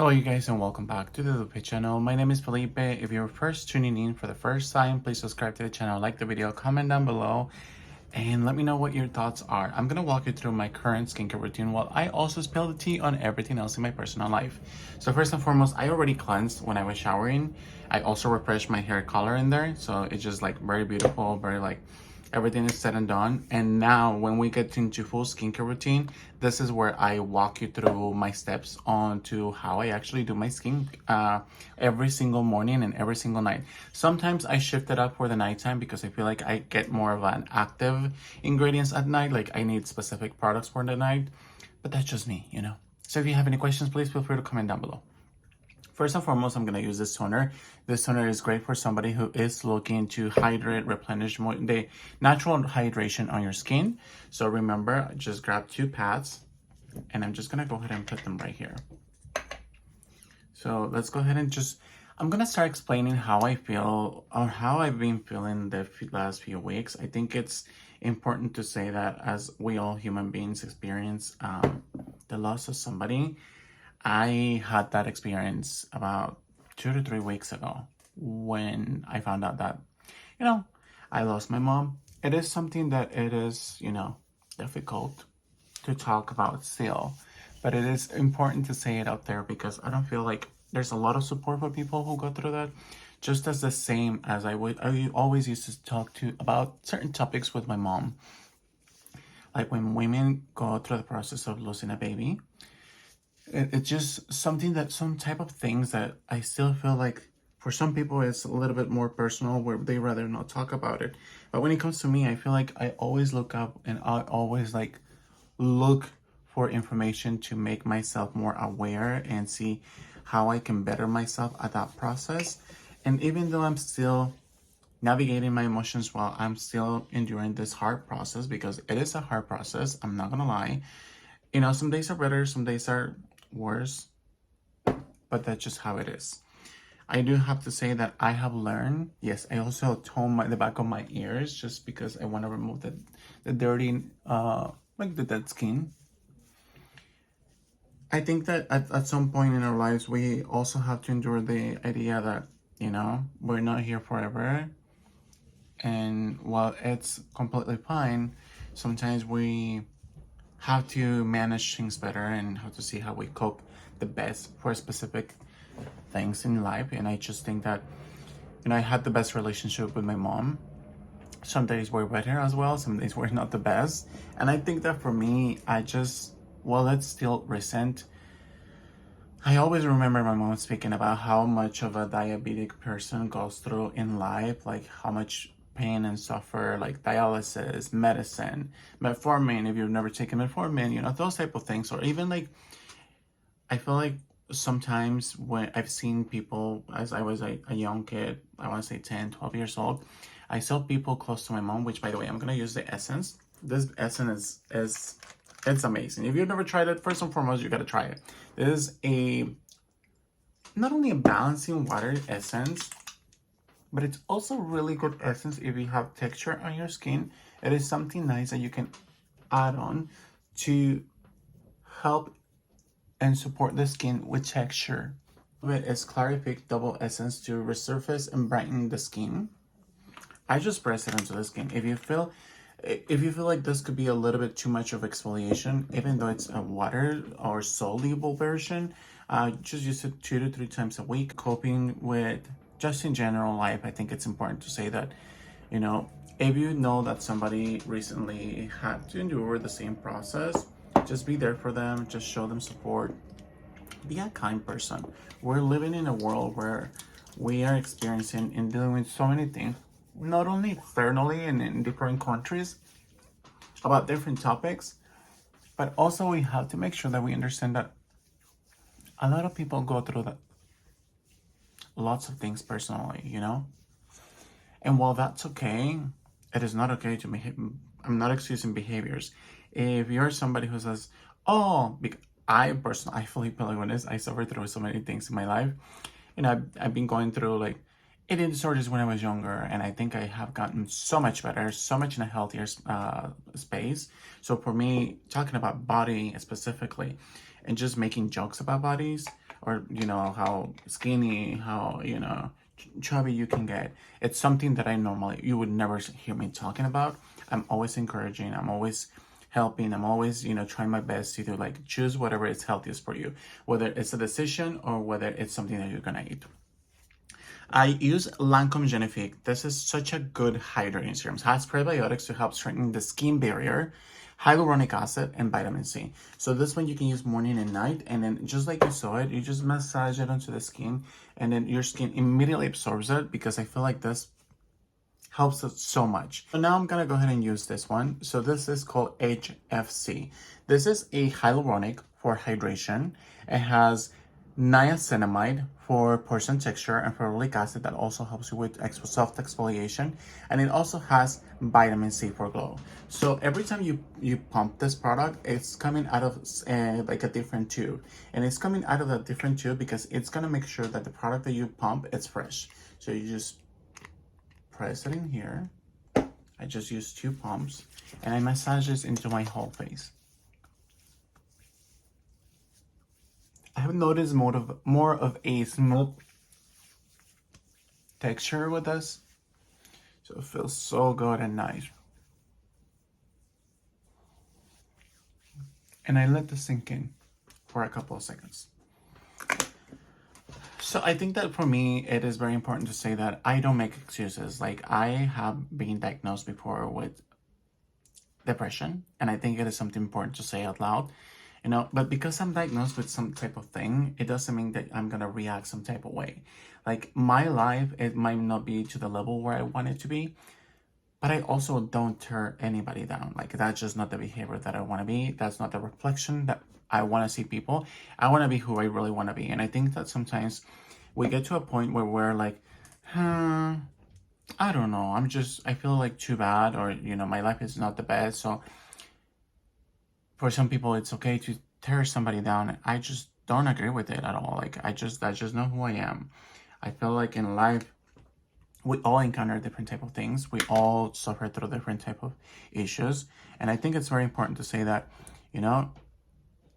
Hello you guys and welcome back to the Lupe channel. My name is Felipe. If you're first tuning in for the first time, please subscribe to the channel, like the video, comment down below, and let me know what your thoughts are. I'm gonna walk you through my current skincare routine while I also spill the tea on everything else in my personal life. So first and foremost, I already cleansed when I was showering. I also refreshed my hair color in there, so it's just like very beautiful, very like everything is said and done. And now when we get into full skincare routine, this is where I walk you through my steps on to how I actually do my skin every single morning and every single night. Sometimes I shift it up for the nighttime because I feel like I get more of an active ingredients at night, like I need specific products for the night, but that's just me, you know. So if you have any questions, please feel free to comment down below. First and foremost, I'm going to use this toner. This toner is great for somebody who is looking to hydrate, replenish the natural hydration on your skin. So remember, just grab 2 pads and I'm just going to go ahead and put them right here. So let's go ahead and I'm going to start explaining how I feel or how I've been feeling the last few weeks. I think it's important to say that as we all human beings experience the loss of somebody, I had that experience about 2 to 3 weeks ago when I found out that, I lost my mom. It is something that it is, difficult to talk about still, but it is important to say it out there because I don't feel like there's a lot of support for people who go through that. Just as the same as I always used to talk to about certain topics with my mom. Like when women go through the process of losing a baby, it's just something that some type of things that I still feel like for some people it's a little bit more personal where they rather not talk about it. But when it comes to me, I feel like I always look up and I always like look for information to make myself more aware and see how I can better myself at that process. And even though I'm still navigating my emotions while I'm still enduring this hard process, because it is a hard process, I'm not gonna lie. Some days are better, some days are worse, but that's just how it is. I do have to say that I have learned. Yes, I also tone the back of my ears just because I want to remove the dirty, like the dead skin. I think that at some point in our lives, we also have to endure the idea that, we're not here forever. And while it's completely fine, sometimes we have to manage things better and how to see how we cope the best for specific things in life. And I just think that, I had the best relationship with my mom. Some days were better as well, some days were not the best. And I think that for me, while it's still recent, I always remember my mom speaking about how much of a diabetic person goes through in life, like how much pain and suffer, like dialysis, medicine, metformin, if you've never taken metformin, those type of things. Or even like, I feel like sometimes when I've seen people, as I was a young kid, I want to say 10, 12 years old, I saw people close to my mom, which by the way, I'm going to use the essence. This essence it's amazing. If you've never tried it, first and foremost, you got to try it. This is not only a balancing water essence, but it's also really good essence if you have texture on your skin. It is something nice that you can add on to help and support the skin with texture. It is Clarific Double Essence to resurface and brighten the skin. I just press it onto the skin. If you feel like this could be a little bit too much of exfoliation, even though it's a water or soluble version, just use it 2 to 3 times a week. Coping with just in general life, I think it's important to say that, if you know that somebody recently had to endure the same process, just be there for them, just show them support. Be a kind person. We're living in a world where we are experiencing and dealing with so many things, not only externally and in different countries about different topics, but also we have to make sure that we understand that a lot of people go through lots of things personally, And while that's okay, it is not okay to behave. I'm not excusing behaviors. If you're somebody who says, oh, I fully feel like when I suffered through so many things in my life. I've been going through like eating disorders when I was younger, and I think I have gotten so much better, so much in a healthier space. So for me, talking about body specifically and just making jokes about bodies, or, you know, how skinny, how, you know, chubby you can get. It's something that you would never hear me talking about. I'm always encouraging, I'm always helping, I'm always, you know, trying my best to do, like, choose whatever is healthiest for you, whether it's a decision or whether it's something that you're gonna eat. I use LANCôME Genifique. This is such a good hydrating serum. It has prebiotics to help strengthen the skin barrier, hyaluronic acid, and vitamin C. So this one you can use morning and night, and then just like you saw it, you just massage it onto the skin, and then your skin immediately absorbs it, because I feel like this helps us so much. So now I'm gonna go ahead and use this one. So this is called HFC. This is a hyaluronic for hydration. It has niacinamide for portion texture and ferulic acid that also helps you with soft exfoliation, and it also has vitamin C for glow. So every time you pump this product, it's coming out of like a different tube, and it's coming out of a different tube because it's gonna make sure that the product that you pump is fresh. So you just press it in here. I just use 2 pumps, and I massage this into my whole face. I have noticed more of a smooth texture with this, so it feels so good and nice. And I let this sink in for a couple of seconds. So I think that for me, it is very important to say that I don't make excuses. Like, I have been diagnosed before with depression, and I think it is something important to say out loud. You know, but because I'm diagnosed with some type of thing, it doesn't mean that I'm gonna react some type of way. Like, my life, it might not be to the level where I want it to be, but I also don't tear anybody down. Like, that's just not the behavior that I want to be. That's not the reflection that I want to see people. I want to be who I really want to be. And I think that sometimes we get to a point where we're like, I don't know, I feel like too bad, or, you know, my life is not the best. So for some people, it's okay to tear somebody down. I just don't agree with it at all. Like, that's just not who I am. I feel like in life, we all encounter different type of things. We all suffer through different type of issues. And I think it's very important to say that, you know,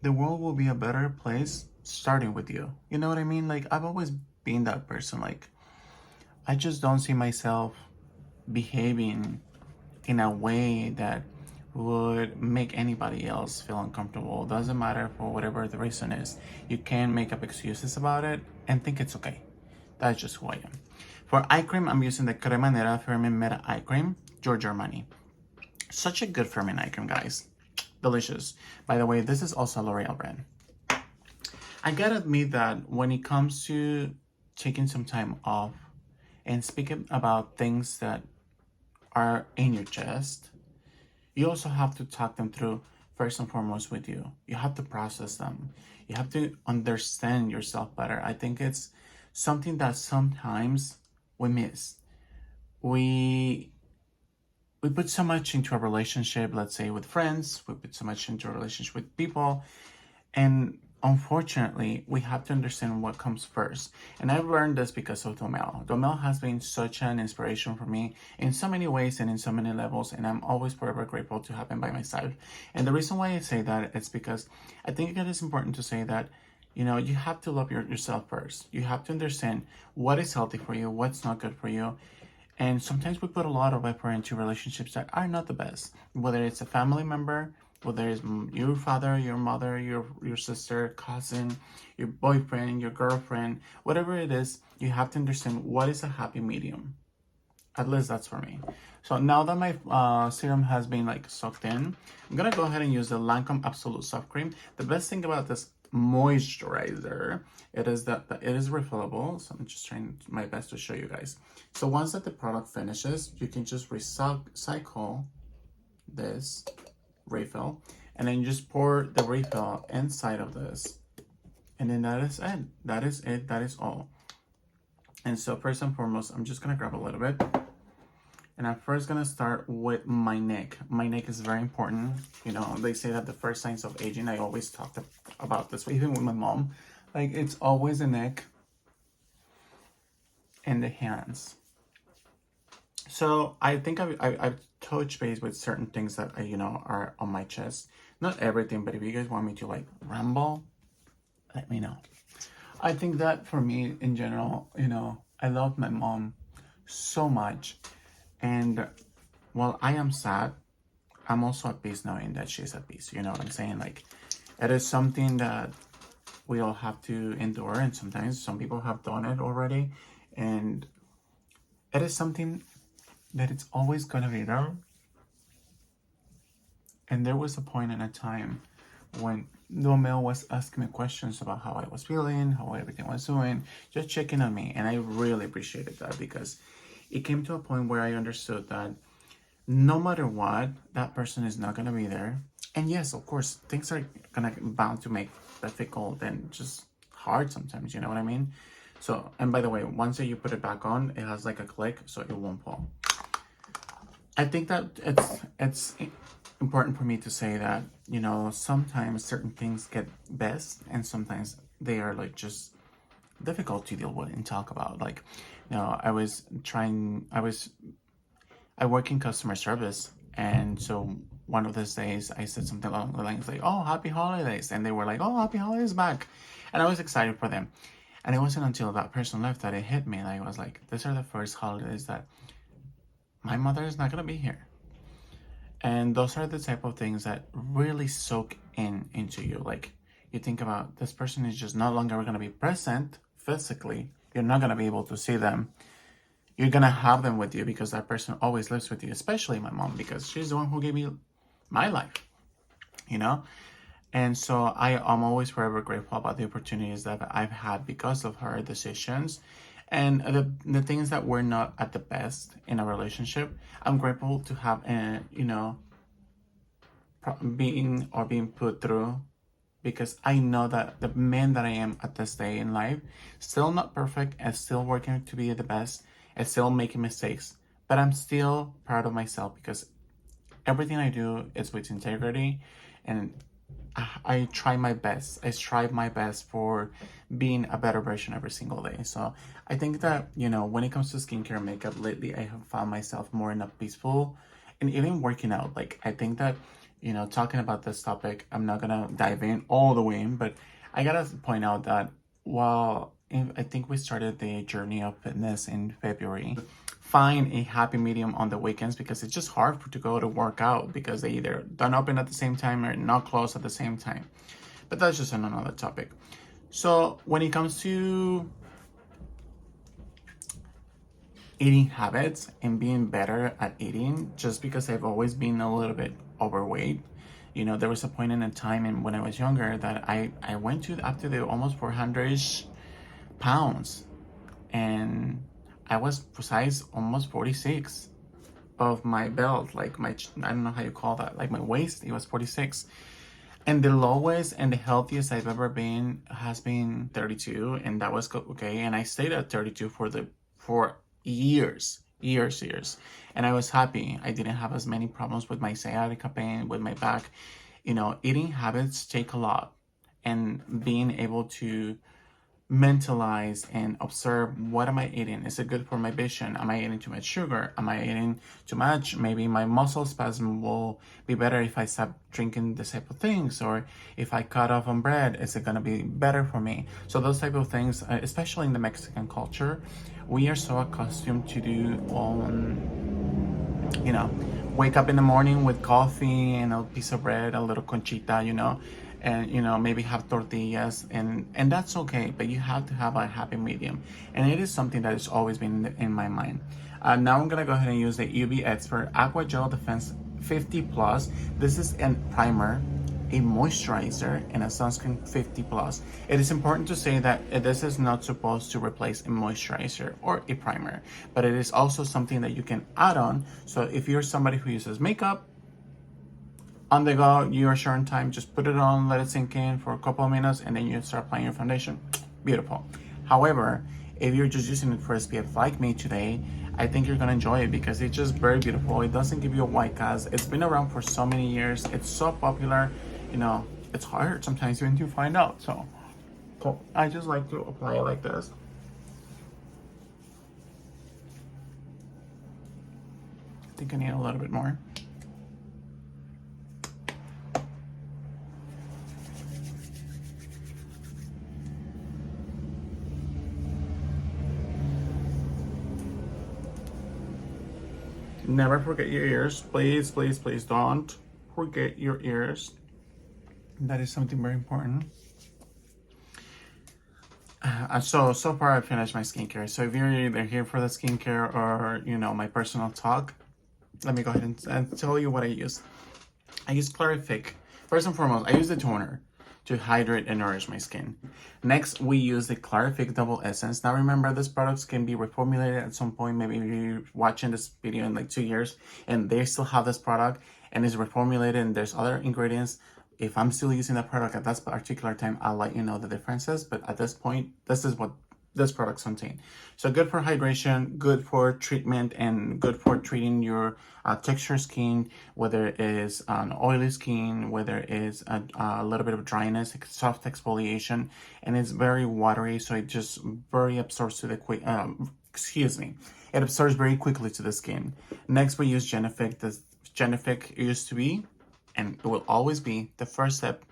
the world will be a better place starting with you. You know what I mean? Like, I've always been that person. Like, I just don't see myself behaving in a way that would make anybody else feel uncomfortable. Doesn't matter for whatever the reason is. You can make up excuses about it and think it's okay. That's just who I am. For eye cream, I'm using the Crema Nera Firming Meta Eye Cream, Giorgio Armani. Such a good firming eye cream, guys. Delicious. By the way, this is also a L'Oreal brand. I gotta admit that when it comes to taking some time off and speaking about things that are in your chest, you also have to talk them through first and foremost with you. You have to process them. You have to understand yourself better. I think it's something that sometimes we miss. We put so much into a relationship, let's say with friends, we put so much into a relationship with people, and unfortunately, we have to understand what comes first. And I've learned this because of Domel. Domel has been such an inspiration for me in so many ways and in so many levels, and I'm always forever grateful to have him by my side. And the reason why I say that is because I think it is important to say that, you know, you have to love yourself first. You have to understand what is healthy for you, what's not good for you. And sometimes we put a lot of effort into relationships that are not the best, whether it's a family member, whether it's your father, your mother, your sister, cousin, your boyfriend, your girlfriend, whatever it is, you have to understand what is a happy medium. At least that's for me. So now that my serum has been like soaked in, I'm gonna go ahead and use the LANCôME Absolute Soft Cream. The best thing about this moisturizer, it is that it is refillable. So I'm just trying my best to show you guys. So once that the product finishes, you can just recycle this refill, and then you just pour the refill inside of this, and then that is it. That is it. That is all. And so first and foremost, I'm just gonna grab a little bit, and I'm first gonna start with my neck. My neck is very important. You know, they say that the first signs of aging, I always talked about this, even with my mom, like it's always the neck and the hands. So I think I've touched base with certain things that you know, are on my chest. Not everything, but if you guys want me to like ramble, let me know. I think that for me in general, I love my mom so much. And while I am sad, I'm also at peace knowing that she's at peace. You know what I'm saying? Like, it is something that we all have to endure, and sometimes some people have done it already. And it is something that it's always gonna be there. And there was a point in a time when Nomel was asking me questions about how I was feeling, how everything was doing, just checking on me. And I really appreciated that because it came to a point where I understood that no matter what, that person is not going to be there. And yes, of course, things are going to bound to make difficult and just hard sometimes, you know what I mean? So, and by the way, once that you put it back on, it has like a click, so it won't fall. I think that it's important for me to say that, sometimes certain things get best and sometimes they are like just difficult to deal with and talk about. Like, I work in customer service, and so one of those days I said something along the lines like, "Oh, happy holidays," and they were like, "Oh, happy holidays back," and I was excited for them. And it wasn't until that person left that it hit me, and I was like, "These are the first holidays that my mother is not gonna be here." And those are the type of things that really soak into you. Like, you think about, this person is just no longer going to be present physically. You're not going to be able to see them. You're going to have them with you because that person always lives with you, especially my mom, because she's the one who gave me my life, you know? And so I'm always forever grateful about the opportunities that I've had because of her decisions. And the things that were not at the best in a relationship, I'm grateful to have, being put through, because I know that the man that I am at this day in life, still not perfect and still working to be the best and still making mistakes, but I'm still proud of myself because everything I do is with integrity, and I try my best. I strive my best for being a better version every single day. So I think that, when it comes to skincare and makeup lately, I have found myself more in a peaceful, and even working out. Like, I think that, talking about this topic, I'm not going to dive in all the way in, but I got to point out that while I think we started the journey of fitness in February, find a happy medium on the weekends, because it's just hard to go to work out because they either don't open at the same time or not close at the same time. But that's just another topic. So when it comes to eating habits and being better at eating, just because I've always been a little bit overweight, there was a point in a time when I was younger that I went to up to the almost 400 pounds, and I was size almost 46 of my belt, like I don't know how you call that, like my waist, it was 46. And the lowest and the healthiest I've ever been has been 32, and that was okay. And I stayed at 32 for years. And I was happy. I didn't have as many problems with my sciatica pain, with my back. Eating habits take a lot, and being able to mentalize and observe, what am I eating? Is it good for my vision? Am I eating too much sugar? Am I eating too much? Maybe my muscle spasm will be better if I stop drinking this type of things, or if I cut off on bread, is it going to be better for me? So those type of things, especially in the Mexican culture, we are so accustomed to do wake up in the morning with coffee and a piece of bread, a little conchita, and maybe have tortillas, and that's okay, but you have to have a happy medium, and it is something that has always been in my mind. Now I'm gonna go ahead and use the UV Expert Aqua Gel Defense 50 Plus. This is a primer, a moisturizer, and a sunscreen 50 plus. It is important to say that this is not supposed to replace a moisturizer or a primer, but it is also something that you can add on. So if you're somebody who uses makeup on the go, you are short on time, just put it on, let it sink in for a couple of minutes, and then you start applying your foundation. Beautiful. However, if you're just using it for SPF like me today, I think you're gonna enjoy it because it's just very beautiful. It doesn't give you a white cast. It's been around for so many years. It's so popular. It's hard sometimes even to find out. So I just like to apply it like this. I think I need a little bit more. Never forget your ears. Please, please, please don't forget your ears. That is something very important. So far I finished my skincare. So if you're either here for the skincare or, you know, my personal talk, let me go ahead and tell you what I use. I use Clarific. First and foremost, I use the toner to hydrate and nourish my skin. Next, we use the Clarific Double Essence. Now remember, these products can be reformulated at some point. Maybe you're watching this video in like 2 years and they still have this product and it's reformulated and there's other ingredients. If I'm still using that product at that particular time, I'll let you know the differences. But at this point, this is what this products contain. So good for hydration, good for treatment, and good for treating your texture skin, whether it is an oily skin, whether it is a little bit of dryness, soft exfoliation, and it's very watery, so it just very absorbs to the quick. It absorbs very quickly to the skin. Next, we use Genific. This Genific used to be, and it will always be, the first step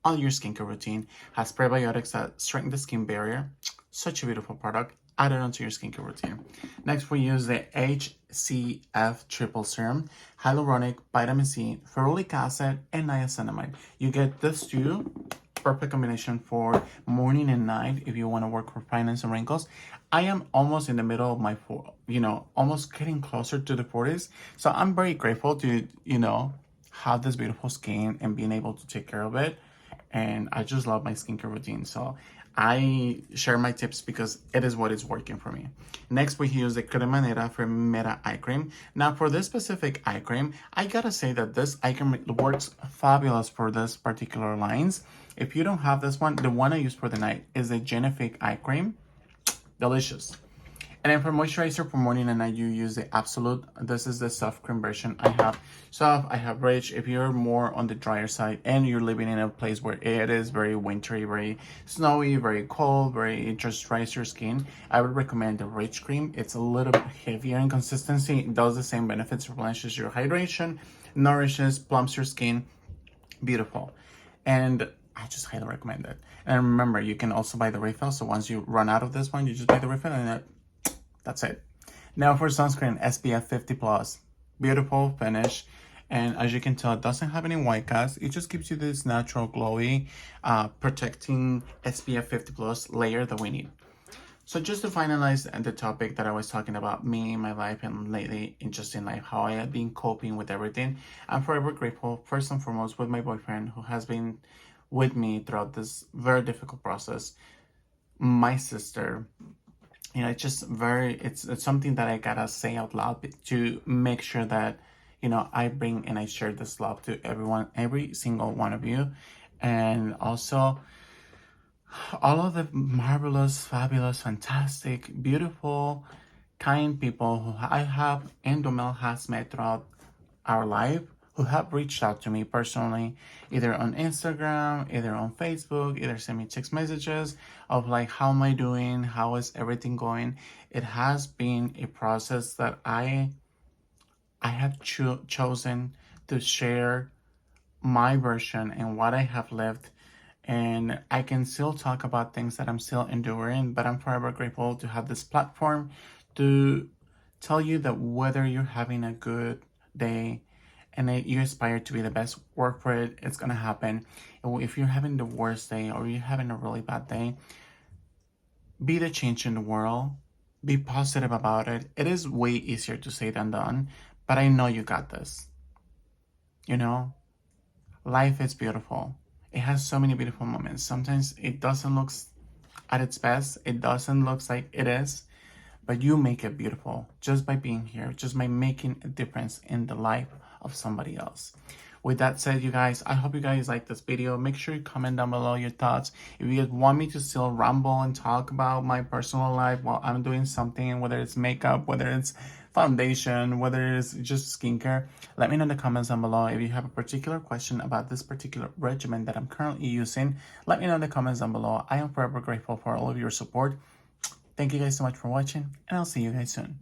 on your skincare routine. Has prebiotics that strengthen the skin barrier. Such a beautiful product. Add it onto your skincare routine. Next, we use the HCF Triple Serum, Hyaluronic, Vitamin C, Ferulic Acid, and Niacinamide. You get this two, perfect combination for morning and night if you want to work for finance and wrinkles. I am almost in the middle of my, almost getting closer to the 40s. So I'm very grateful to, have this beautiful skin and being able to take care of it. And I just love my skincare routine. So I share my tips because it is what is working for me. Next, we use the Crema Nera for Meta Eye Cream. Now, for this specific eye cream, I gotta say that this eye cream works fabulous for this particular lines. If you don't have this one, the one I use for the night is the Genific Eye Cream. Delicious. And then for moisturizer for morning and night, you use the Absolute. This is the soft cream version. I have soft, I have rich. If you're more on the drier side and you're living in a place where it is very wintry, very snowy, very cold, very just dries your skin, I would recommend the rich cream. It's a little bit heavier in consistency. It does the same benefits, replenishes your hydration, nourishes, plumps your skin. Beautiful. And I just highly recommend it. And remember, you can also buy the refill. So once you run out of this one, you just buy the refill and that's it. Now for sunscreen, SPF 50 plus. Beautiful finish. And as you can tell, it doesn't have any white cast. It just gives you this natural glowy, protecting SPF 50 plus layer that we need. So just to finalize the topic that I was talking about, me, my life, and lately just in life, how I have been coping with everything. I'm forever grateful, first and foremost, with my boyfriend who has been with me throughout this very difficult process. My sister, it's just it's something that I gotta say out loud to make sure that, I bring and I share this love to everyone, every single one of you. And also all of the marvelous, fabulous, fantastic, beautiful, kind people who I have and Domel has met throughout our life, who have reached out to me personally, either on Instagram, either on Facebook, either send me text messages of like, how am I doing? How is everything going? It has been a process that I have chosen to share my version and what I have lived. And I can still talk about things that I'm still enduring, but I'm forever grateful to have this platform to tell you that whether you're having a good day, and you aspire to be the best, work for it, it's gonna happen. If you're having the worst day or you're having a really bad day, be the change in the world. Be positive about it. It is way easier to say than done, but I know you got this. Life is beautiful. It has so many beautiful moments. Sometimes it doesn't look at its best. It doesn't look like it is, but you make it beautiful just by being here, just by making a difference in the life of somebody else. With that said, you guys, I hope you guys like this video. Make sure you comment down below your thoughts. If you guys want me to still ramble and talk about my personal life while I'm doing something, whether it's makeup, whether it's foundation, whether it's just skincare, let me know in the comments down below. If you have a particular question about this particular regimen that I'm currently using, let me know in the comments down below. I am forever grateful for all of your support. Thank you guys so much for watching, and I'll see you guys soon.